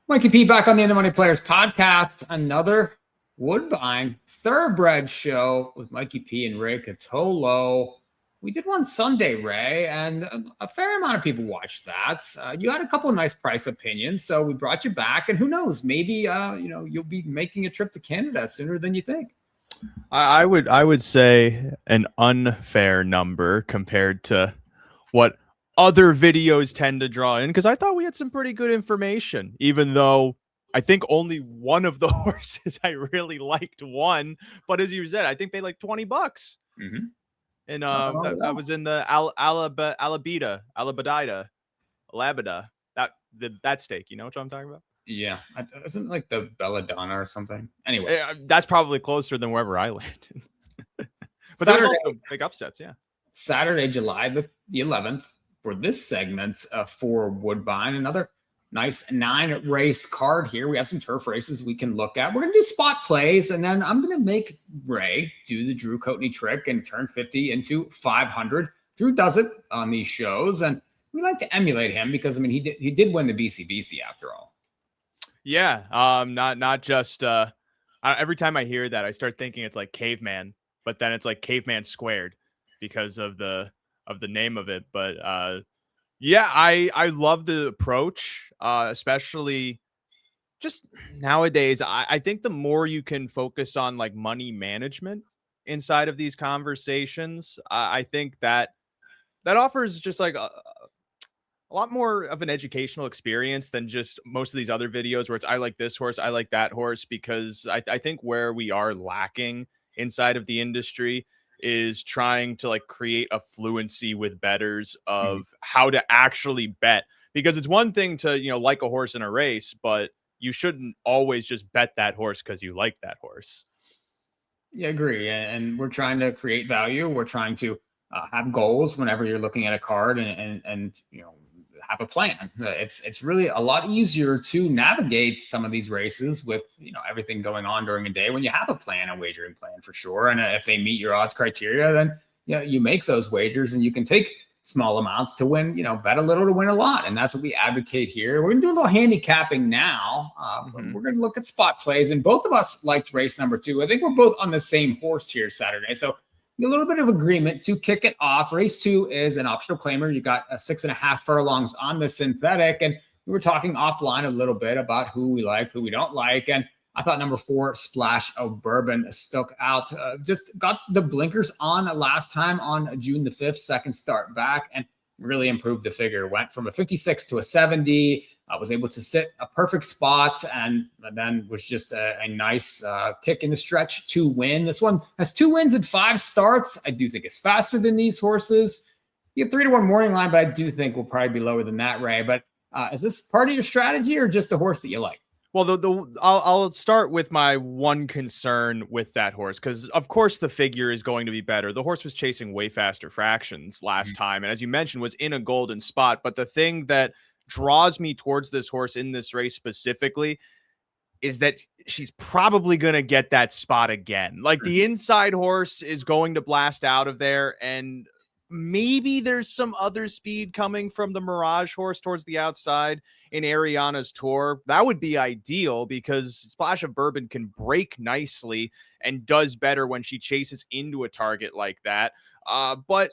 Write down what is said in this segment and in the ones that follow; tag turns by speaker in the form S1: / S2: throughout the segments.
S1: Mikee P back on the End of Money Players podcast. Another Woodbine Thoroughbred show with Mikee P and Ray Cotolo. We did one Sunday, Ray, and a fair amount of people watched that. You had a couple of nice price opinions, so we brought you back. And who knows, maybe you'll be making a trip to Canada sooner than you think.
S2: I would say an unfair number compared to what other videos tend to draw in, because I thought we had some pretty good information, even though I think only one of the horses I really liked won. But as you said, I think paid like $20.
S1: Mm-hmm.
S2: And that was in the Alabida, that stake. You know what I'm talking about?
S1: Yeah, isn't like the Belladonna or something? Anyway,
S2: that's probably closer than wherever I landed. But
S1: Saturday,
S2: there's also big upsets, yeah.
S1: Saturday, July the 11th, for this segment for Woodbine. Another nice 9-race card here. We have some turf races we can look at. We're going to do spot plays, and then I'm going to make Ray do the Drew Coatney trick and turn 50 into 500. Drew does it on these shows, and we like to emulate him because, I mean, he did win the BCBC after all.
S2: Yeah, not just every time I hear that, I start thinking it's like caveman, but then it's like caveman squared because of the name of it. But yeah, I love the approach, especially just nowadays. I think the more you can focus on like money management inside of these conversations, I think that offers just like a lot more of an educational experience than just most of these other videos where it's I like this horse, I like that horse, because I think where we are lacking inside of the industry is trying to like create a fluency with bettors of how to actually bet, because it's one thing to, like a horse in a race, but you shouldn't always just bet that horse because you like that horse.
S1: Yeah, I agree. And we're trying to create value. We're trying to have goals whenever you're looking at a card and have a plan. It's really a lot easier to navigate some of these races with everything going on during a day when you have a plan, a wagering plan for sure. And if they meet your odds criteria, then you make those wagers and you can take small amounts to win, bet a little to win a lot. And that's what we advocate here. We're gonna do a little handicapping now. We're gonna look at spot plays, and both of us liked race number 2. I think we're both on the same horse here Saturday. So a little bit of agreement to kick it off. Race 2 is an optional claimer. You got 6.5 furlongs on the synthetic. And we were talking offline a little bit about who we like, who we don't like. And I thought number 4, Splash of Bourbon, stuck out. Just got the blinkers on last time on June the 5th, second start back, and really improved the figure. Went from a 56 to a 70. I was able to sit a perfect spot, and then was just a nice kick in the stretch to win. This one has 2 wins and 5 starts. I do think it's faster than these horses. You get 3-1 morning line, but I do think we'll probably be lower than that, Ray. But is this part of your strategy or just a horse that you like?
S2: Well, I'll start with my one concern with that horse, because of course the figure is going to be better. The horse was chasing way faster fractions last time, and as you mentioned, was in a golden spot. But the thing that draws me towards this horse in this race specifically is that she's probably going to get that spot again. Like the inside horse is going to blast out of there, and maybe there's some other speed coming from the Mirage horse towards the outside in Ariana's Tour. That would be ideal, because Splash of Bourbon can break nicely and does better when she chases into a target like that. But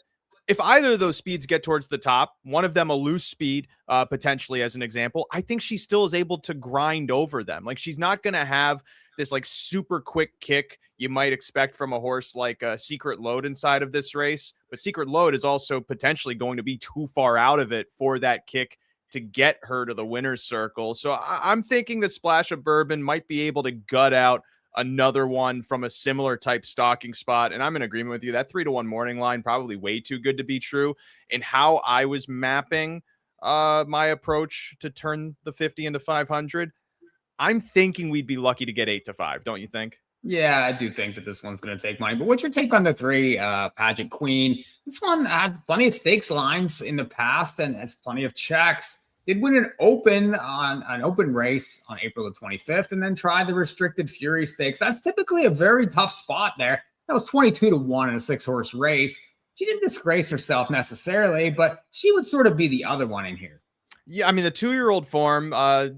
S2: if either of those speeds get towards the top, one of them a loose speed, potentially as an example, I think she still is able to grind over them. Like she's not going to have this like super quick kick you might expect from a horse like Secret Load inside of this race. But Secret Load is also potentially going to be too far out of it for that kick to get her to the winner's circle. So I'm thinking that Splash of Bourbon might be able to gut out another one from a similar type stalking spot. And I'm in agreement with you. That 3-1 morning line, probably way too good to be true. And how I was mapping my approach to turn the 50 into 500, I'm thinking we'd be lucky to get 8-5. Don't you think?
S1: Yeah, I do think that this one's going to take money. But what's your take on the 3, Pageant Queen? This one has plenty of stakes lines in the past and has plenty of checks. Did win an open race on April the 25th, and then tried the restricted Fury Stakes. That's typically a very tough spot there. That was 22-1 in a 6-horse race. She didn't disgrace herself necessarily, but she would sort of be the other one in here.
S2: Yeah, I mean, the 2-year-old form,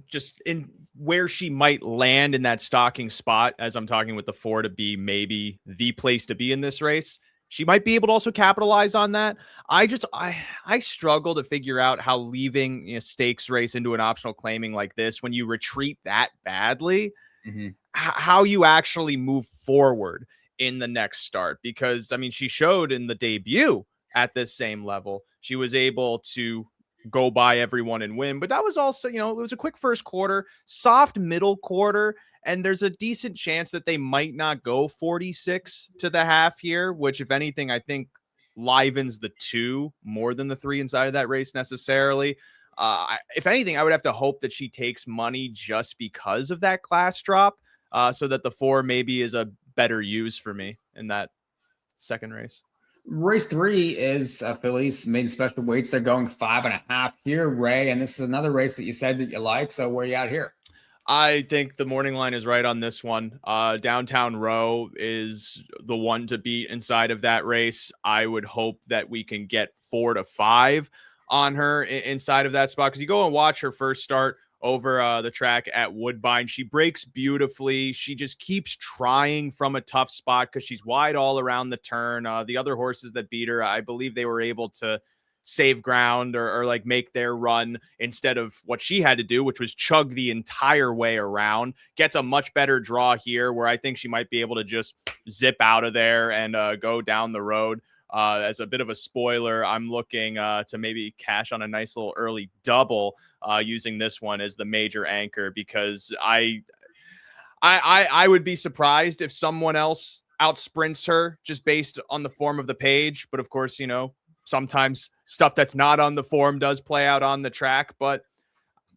S2: just in where she might land in that stocking spot, as I'm talking with the 4 to be maybe the place to be in this race, she might be able to also capitalize on that. I struggle to figure out how leaving a stakes race into an optional claiming like this, when you retreat that badly,
S1: Mm-hmm.
S2: how you actually move forward in the next start. Because I mean, she showed in the debut at this same level, she was able to go by everyone and win. But that was also, it was a quick first quarter, soft middle quarter, and there's a decent chance that they might not go 46 to the half here, which, if anything, I think livens the 2 more than the 3 inside of that race necessarily. If anything, I would have to hope that she takes money just because of that class drop, so that the 4 maybe is a better use for me in that second race.
S1: Race 3 is Phillies main special weights. They're going 5.5 here, Ray. And this is another race that you said that you like. So where are you at here?
S2: I think the morning line is right on this one. Downtown Row is the one to beat inside of that race. I would hope that we can get 4 to 5 on her inside of that spot, because you go and watch her first start over the track at Woodbine. She breaks beautifully. She just keeps trying from a tough spot because she's wide all around the turn. The other horses that beat her, I believe they were able to save ground or like make their run instead of what she had to do, which was chug the entire way around. Gets a much better draw here, where I think she might be able to just zip out of there and go down the road. As a bit of a spoiler, I'm looking to maybe cash on a nice little early double using this one as the major anchor, because I would be surprised if someone else outsprints her just based on the form of the page. But of course, sometimes stuff that's not on the form does play out on the track, but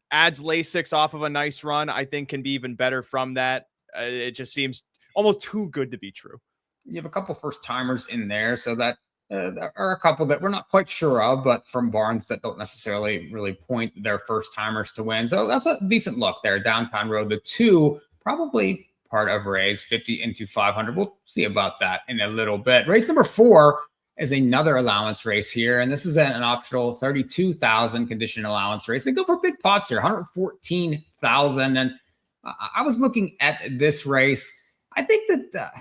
S2: adds Lasix off of a nice run, I think, can be even better from that. It just seems almost too good to be true.
S1: You have a couple first timers in there, so that there are a couple that we're not quite sure of, but from barns that don't necessarily really point their first timers to win. So that's a decent look there. Downtown Road, the 2, probably part of Ray's 50 into 500. We'll see about that in a little bit. Race number 4 is another allowance race here, and this is an optional 32,000 condition allowance race. They go for big pots here, 114,000. And I was looking at this race. I think that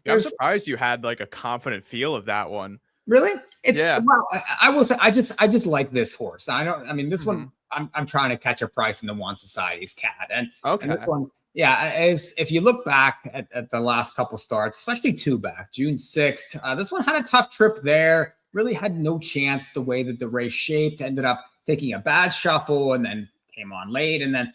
S2: I'm surprised you had like a confident feel of that one.
S1: Really? It's
S2: yeah.
S1: Well, I will say I just like this horse. This one I'm trying to catch a price in the One Society's cat. And this one, is if you look back at the last couple starts, especially 2 back, June 6th, this one had a tough trip there, really had no chance the way that the race shaped, ended up taking a bad shuffle and then came on late. And then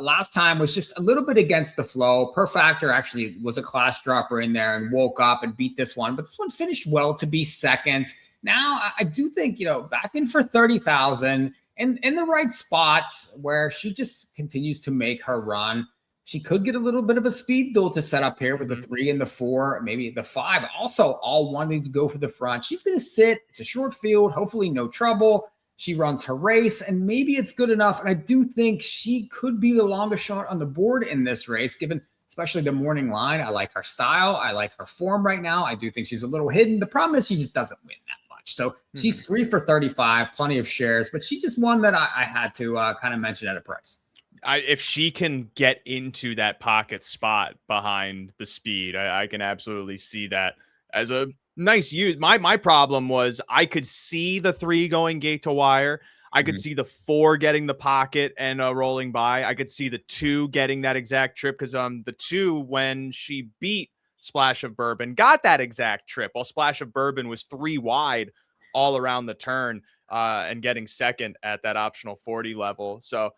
S1: last time was just a little bit against the flow. Per Factor actually was a class dropper in there and woke up and beat this one, but this one finished well to be second. Now, I do think, back in for 30,000 and in the right spot where she just continues to make her run. She could get a little bit of a speed though to set up here with the 3 and the 4, maybe the 5, also all wanting to go for the front. She's going to sit. It's a short field, hopefully no trouble. She runs her race, and maybe it's good enough. And I do think she could be the longest shot on the board in this race, given especially the morning line. I like her style. I like her form right now. I do think she's a little hidden. The problem is she just doesn't win that much. So she's 3 for 35, plenty of shares, but she just one that I had to kind of mention at a price.
S2: If she can get into that pocket spot behind the speed, I can absolutely see that as a nice use. My problem was I could see the 3 going gate to wire. I could see the 4 getting the pocket and rolling by. I could see the 2 getting that exact trip, because the 2, when she beat Splash of Bourbon, got that exact trip, while Splash of Bourbon was 3 wide all around the turn and getting second at that optional 40 level. So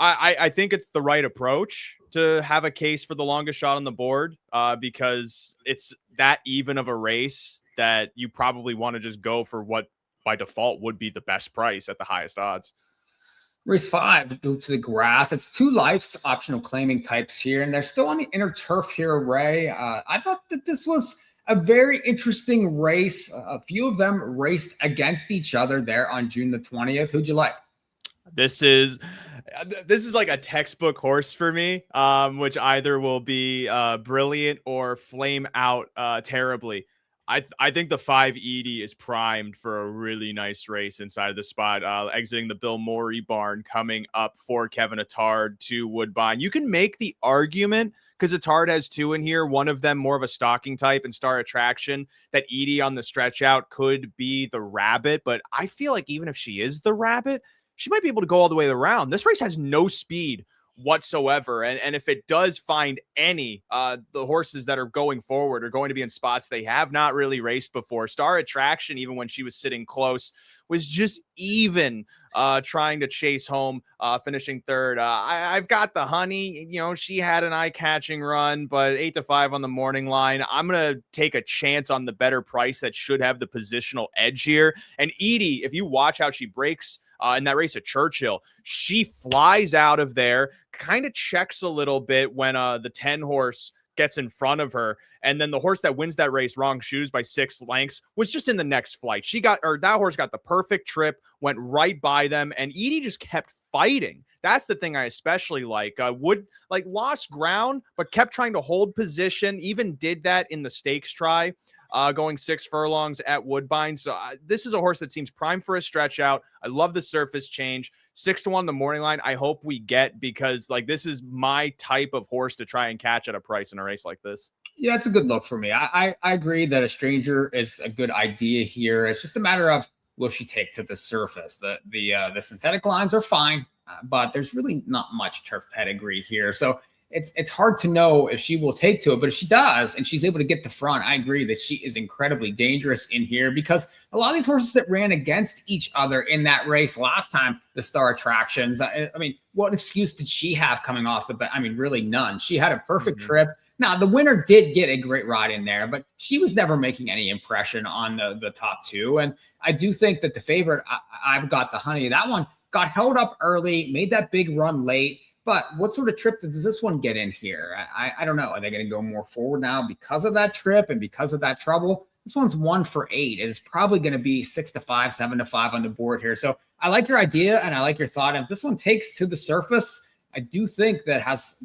S2: I think it's the right approach to have a case for the longest shot on the board, because it's that even of a race that you probably want to just go for what by default would be the best price at the highest odds.
S1: Race 5, go to the grass. It's 2 lives, optional claiming types here, and they're still on the inner turf here, Ray. I thought that this was a very interesting race. A few of them raced against each other there on June the 20th. Who'd you like?
S2: This is like a textbook horse for me, which either will be brilliant or flame out terribly. I think the 5 Edie is primed for a really nice race inside of the spot, exiting the Bill Morey barn, coming up for Kevin Attard to Woodbine. You can make the argument, because Attard has 2 in here, one of them more of a stalking type and Star Attraction, that Edie on the stretch out could be the rabbit. But I feel like even if she is the rabbit, she might be able to go all the way around. This race has no speed whatsoever, and if it does find any, the horses that are going forward are going to be in spots they have not really raced before. Star Attraction, even when she was sitting close, was just even trying to chase home, finishing third. I've got the Honey. She had an eye-catching run, but 8-5 on the morning line. I'm gonna take a chance on the better price that should have the positional edge here. And Edie, if you watch how she breaks in that race at Churchill, she flies out of there, kind of checks a little bit when the 10 horse gets in front of her. And then the horse that wins that race, Wrong Shoes, by 6 lengths, was just in the next flight. That horse got the perfect trip, went right by them, and Edie just kept fighting. That's the thing I especially like. Lost ground, but kept trying to hold position, even did that in the stakes try. Going 6 furlongs at Woodbine. So this is a horse that seems primed for a stretch out. I love the surface change. 6-1 the morning line. I hope we get, because this is my type of horse to try and catch at a price in a race like this.
S1: Yeah, it's a good look for me. I agree that a stranger is a good idea here. It's just a matter of, will she take to the surface? The synthetic lines are fine, but there's really not much turf pedigree here. So it's hard to know if she will take to it, but if she does and she's able to get the front, I agree that she is incredibly dangerous in here, because a lot of these horses that ran against each other in that race last time, the Star Attractions, I mean, what excuse did she have coming off the bat? I mean, really none. She had a perfect trip. Now, the winner did get a great ride in there, but she was never making any impression on the top 2. And I do think that the favorite, I've got the Honey, that one got held up early, made that big run late. But what sort of trip does this one get in here? I don't know. Are they going to go more forward now because of that trip and because of that trouble? This one's 1 for 8. It's probably going to be 6-5, 7-5 on the board here. So I like your idea and I like your thought. And if this one takes to the surface, I do think that has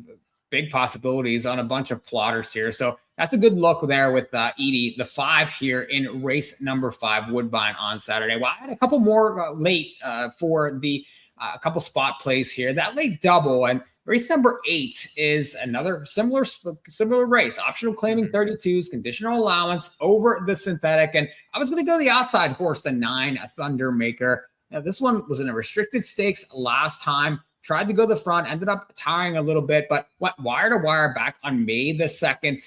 S1: big possibilities on a bunch of plotters here. So that's a good look there with Edie, the 5 here in race number 5, Woodbine on Saturday. Well, I had a couple more late for the a couple spot plays here. That late double, and race number 8 is another similar race. Optional claiming 32s, conditional allowance over the synthetic. And I was going to go the outside horse, the 9 Thundermaker. Now, this one was in a restricted stakes last time. Tried to go the front, ended up tiring a little bit, but went wire to wire back on May the 2nd,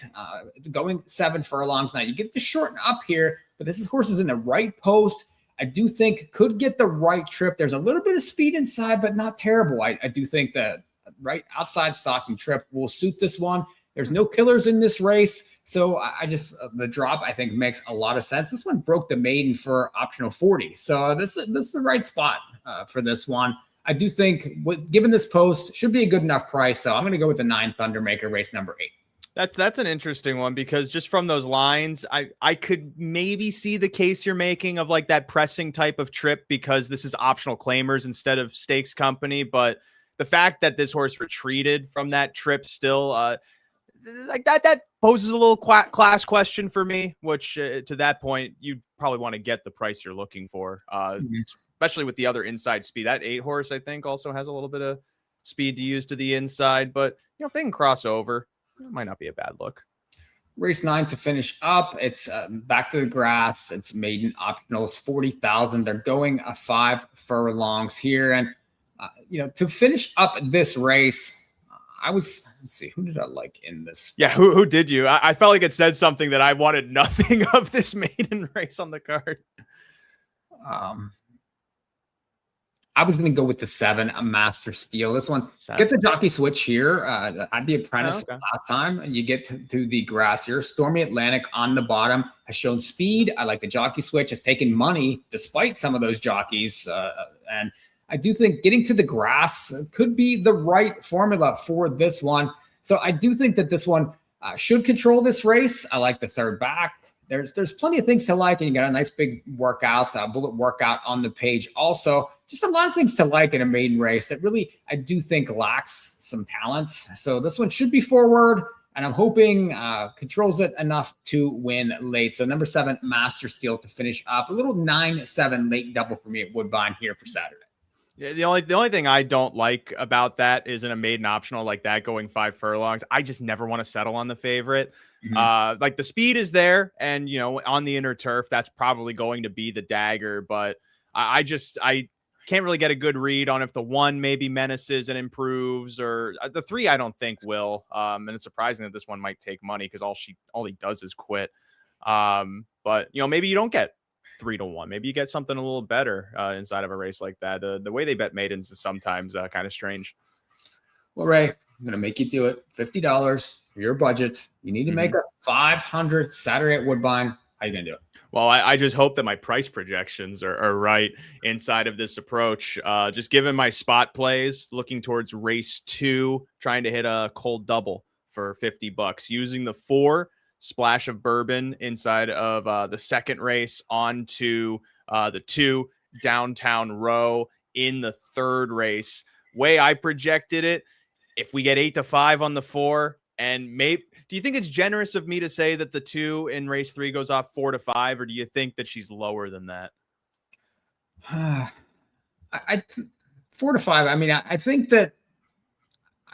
S1: going 7 furlongs. Now, you get to shorten up here, but this horse is in the right post. I do think could get the right trip. There's a little bit of speed inside, but not terrible. I do think the right outside stalking trip will suit this one. There's no killers in this race. So the drop, I think, makes a lot of sense. This one broke the maiden for optional 40. So this is the right spot for this one. I do think, given this post, should be a good enough price. So I'm going to go with the 9 Thundermaker, race number 8.
S2: That's an interesting one, because just from those lines, I could maybe see the case you're making of that pressing type of trip, because this is optional claimers instead of stakes company. But the fact that this horse retreated from that trip still, that poses a little class question for me, which to that point, you probably want to get the price you're looking for, especially with the other inside speed. That 8 horse, I think, also has a little bit of speed to use to the inside, but if they can cross over, it might not be a bad look.
S1: Race 9 to finish up. It's back to the grass. It's maiden optional. It's 40,000. They're going 5 furlongs here. And, to finish up this race, let's see, who did I like in this?
S2: Yeah, who did you? I felt like it said something that I wanted nothing of this maiden race on the card.
S1: I was going to go with the 7, a Master Steel. This one gets a jockey switch here. At the Apprentice last time, and you get to the grass here. Stormy Atlantic on the bottom has shown speed. I like the jockey switch. Has taken money despite some of those jockeys. And I do think getting to the grass could be the right formula for this one. So I do think that this one should control this race. I like the 3rd back. There's plenty of things to like, and you got a nice big workout, bullet workout on the page. Also, just a lot of things to like in a maiden race that really, I do think, lacks some talent. So this one should be forward. and I'm hoping controls it enough to win late. So number 7, Master Steel to finish up. A little 9-7 late double for me at Woodbine here for Saturday.
S2: Yeah, the only thing I don't like about that is in a maiden optional like that going 5 furlongs. I just never want to settle on the favorite. Like the speed is there, and on the inner turf, that's probably going to be the dagger. But I can't really get a good read on if the 1 maybe menaces and improves, or the 3 I don't think will. And it's surprising that this one might take money because all he does is quit. But maybe you don't get 3-1. Maybe you get something a little better inside of a race like that. The way they bet maidens is sometimes kind of strange.
S1: Well, Ray, I'm going to make you do it. $50 for your budget. You need to make a 500 Saturday at Woodbine. How you going to do it?
S2: Well, I just hope that my price projections are right inside of this approach. Just given my spot plays, looking towards race 2, trying to hit a cold double for $50, using the 4 splash of bourbon inside of the second race onto the 2 downtown row in the third race. Way I projected it, if we get 8-5 on the 4, and maybe, do you think it's generous of me to say that the 2 in race 3 goes off 4-5, or do you think that she's lower than that?
S1: 4-5. I mean, I think that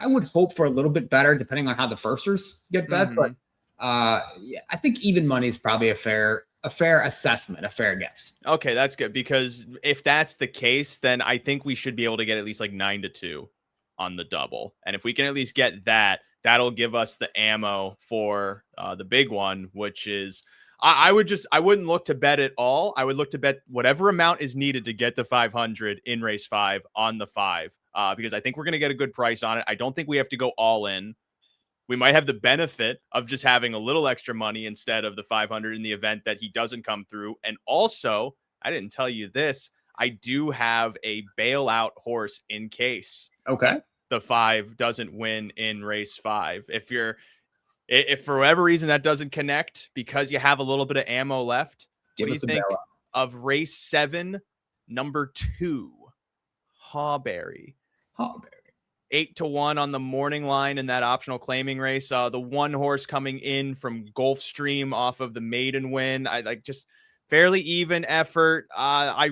S1: I would hope for a little bit better depending on how the firsters get bet, but yeah, I think even money is probably a fair assessment, a fair guess.
S2: Okay, that's good, because if that's the case, then I think we should be able to get at least like 9-2 on the double. And if we can at least get that, that'll give us the ammo for the big one, which is I wouldn't look to bet at all. I would look to bet whatever amount is needed to get to 500 in race 5 on the 5, because I think we're going to get a good price on it. I don't think we have to go all in. We might have the benefit of just having a little extra money instead of the 500 in the event that he doesn't come through. And also, I didn't tell you this, I do have a bailout horse in case the 5 doesn't win in race 5. If for whatever reason that doesn't connect because you have a little bit of ammo left, what do you think of race 7, number 2, Hawberry? 8-1 on the morning line in that optional claiming race. The 1 horse coming in from Gulfstream off of the maiden win. I like just fairly even effort. I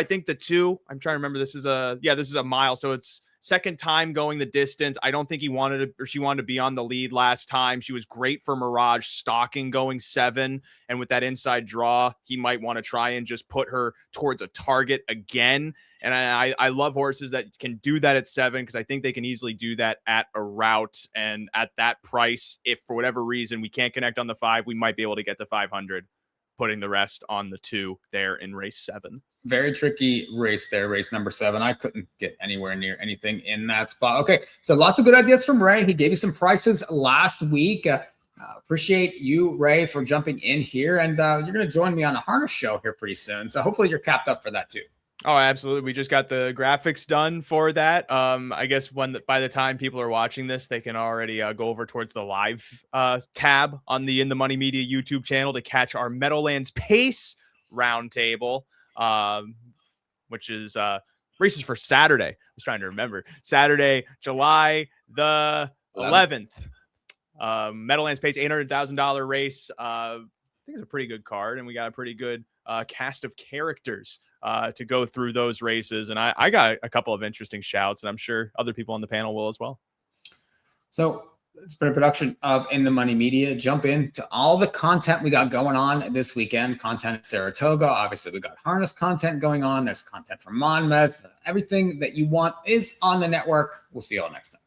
S2: think the 2, I'm trying to remember, this is a mile. So it's second time going the distance. I don't think she wanted to be on the lead last time. She was great for Mirage stalking going 7. And with that inside draw, he might want to try and just put her towards a target again. And I love horses that can do that at 7, because I think they can easily do that at a route. And at that price, if for whatever reason we can't connect on the 5, we might be able to get to 500, putting the rest on the 2 there in race 7.
S1: Very tricky race there, race number 7. I couldn't get anywhere near anything in that spot. Okay, so lots of good ideas from Ray. He gave you some prices last week. Appreciate you, Ray, for jumping in here. And you're going to join me on a harness show here pretty soon. So hopefully you're capped up for that too.
S2: Oh, absolutely. We just got the graphics done for that. I guess by the time people are watching this, they can already go over towards the live tab on the In the Money Media YouTube channel to catch our Meadowlands Pace roundtable, which is races for Saturday. I was trying to remember. Saturday, July the 11th. Meadowlands Pace, $800,000 race. I think it's a pretty good card, and we got a pretty good cast of characters to go through those races. And I got a couple of interesting shouts, and I'm sure other people on the panel will as well. So it's been a production of In the Money Media. Jump into all the content we got going on this weekend. Content at Saratoga. Obviously, we got harness content going on. There's content from Monmouth. Everything that you want is on the network. We'll see you all next time.